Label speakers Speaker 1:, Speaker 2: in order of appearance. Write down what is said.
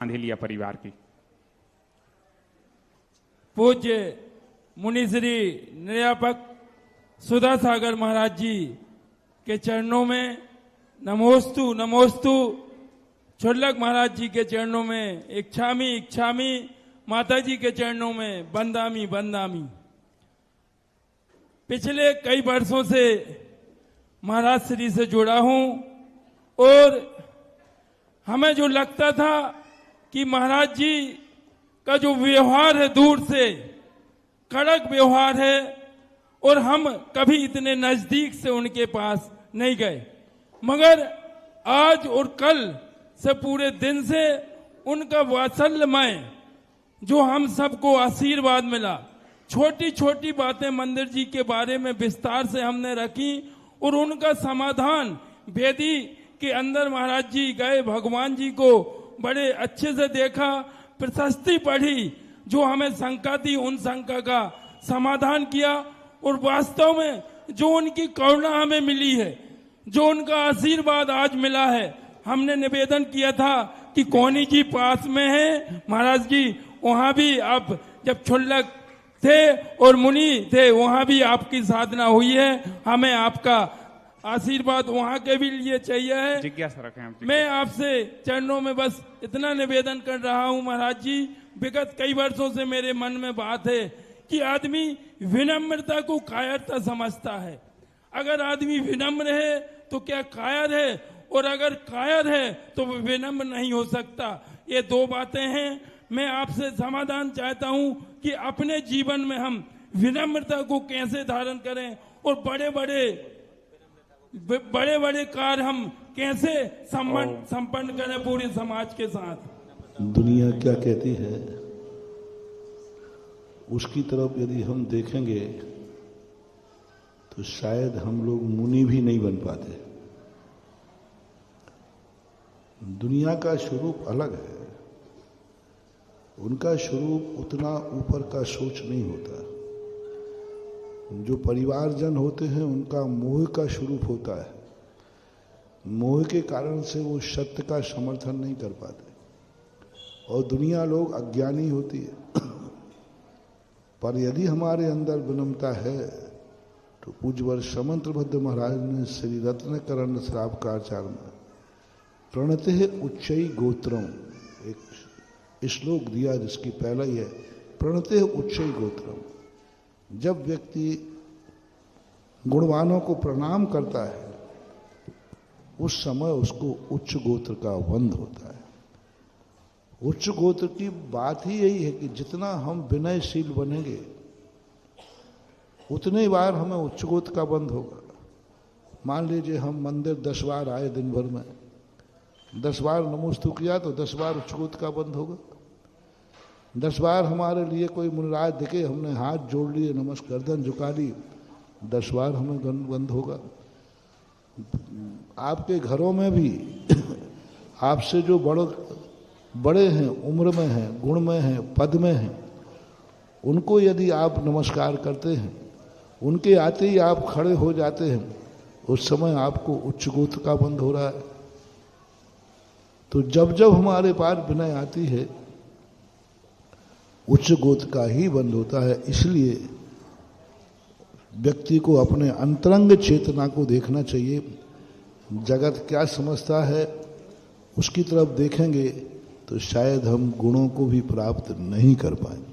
Speaker 1: आंधेलिया परिवार की।
Speaker 2: पूज्य मुनिश्री निर्यापक सुधा सागर महाराज जी के चरणों में नमोस्तु नमोस्तु, छोलक महाराज जी के चरणों में इच्छामी इच्छामी, माता जी के चरणों में बंदामी बंदामी। पिछले कई वर्षों से महाराज श्री से जुड़ा हूं और हमें जो लगता था कि महाराज जी का जो व्यवहार है दूर से कड़क व्यवहार है और हम कभी इतने नजदीक से उनके पास नहीं गए, मगर आज और कल से पूरे दिन से उनका वात्सल्यमय जो हम सबको आशीर्वाद मिला, छोटी छोटी बातें मंदिर जी के बारे में विस्तार से हमने रखी और उनका समाधान वेदी के अंदर महाराज जी गए, भगवान जी को बड़े अच्छे से देखा, प्रशस्ति पढ़ी, जो हमें शंका थी उन शंका का समाधान किया और वास्तव में जो उनकी करुणा हमें मिली है, जो उनका आशीर्वाद आज मिला है। हमने निवेदन किया था कि कोनी जी पास में है महाराज जी, वहां भी आप जब क्षुल्लक थे और मुनि थे वहां भी आपकी साधना हुई है, हमें आपका आशीर्वाद वहां के भी लिए चाहिए है।
Speaker 1: जिज्ञासा रखें आप।
Speaker 2: मैं आपसे चरणों में बस इतना निवेदन कर रहा हूं महाराज जी, विगत कई वर्षों से मेरे मन में बात है कि आदमी विनम्रता को कायरता समझता है। अगर आदमी विनम्र है तो क्या कायर है, और अगर कायर है तो वो विनम्र नहीं हो सकता। ये दो बातें हैं। मैं आपसे समाधान चाहता हूं कि अपने जीवन में हम विनम्रता को कैसे धारण करें और बड़े बड़े कार्य हम कैसे संपन्न करें पूरे समाज के साथ।
Speaker 3: दुनिया क्या कहती है उसकी तरफ यदि हम देखेंगे तो शायद हम लोग मुनि भी नहीं बन पाते। दुनिया का स्वरूप अलग है, उनका स्वरूप उतना ऊपर का सोच नहीं होता। जो परिवारजन होते हैं उनका मोह का स्वरूप होता है, मोह के कारण से वो सत्य का समर्थन नहीं कर पाते और दुनिया लोग अज्ञानी होती है। पर यदि हमारे अंदर विनम्रता है तो पूज्यवर समंतभद्र महाराज ने श्री रत्नकरण श्रावकाचार्य में प्रणते उच्चई गोत्रम एक श्लोक दिया, जिसकी पहला ही है प्रणते उच्चई गोत्रम। जब व्यक्ति गुणवानों को प्रणाम करता है उस समय उसको उच्च गोत्र का वंद होता है। उच्च गोत्र की बात ही यही है कि जितना हम विनयशील बनेंगे उतने बार हमें उच्च गोत्र का बंध होगा। मान लीजिए हम मंदिर 10 बार आए दिन भर में, 10 बार नमोस्तु किया तो 10 बार उच्च गोत्र का बंध होगा। 10 बार हमारे लिए कोई मुनिराज दिखे, हमने हाथ जोड़ लिए, नमस्कार गर्दन झुका ली, 10 बार हमें बंद होगा। आपके घरों में भी आपसे जो बड़े हैं, उम्र में हैं, गुण में हैं, पद में हैं, उनको यदि आप नमस्कार करते हैं, उनके आते ही आप खड़े हो जाते हैं, उस समय आपको उच्च गोत्र का बंध हो रहा है। तो जब जब हमारे पास विनय आती है उच्च गोत्र का ही बंध होता है। इसलिए व्यक्ति को अपने अंतरंग चेतना को देखना चाहिए। जगत क्या समझता है उसकी तरफ देखेंगे तो शायद हम गुणों को भी प्राप्त नहीं कर पाएंगे।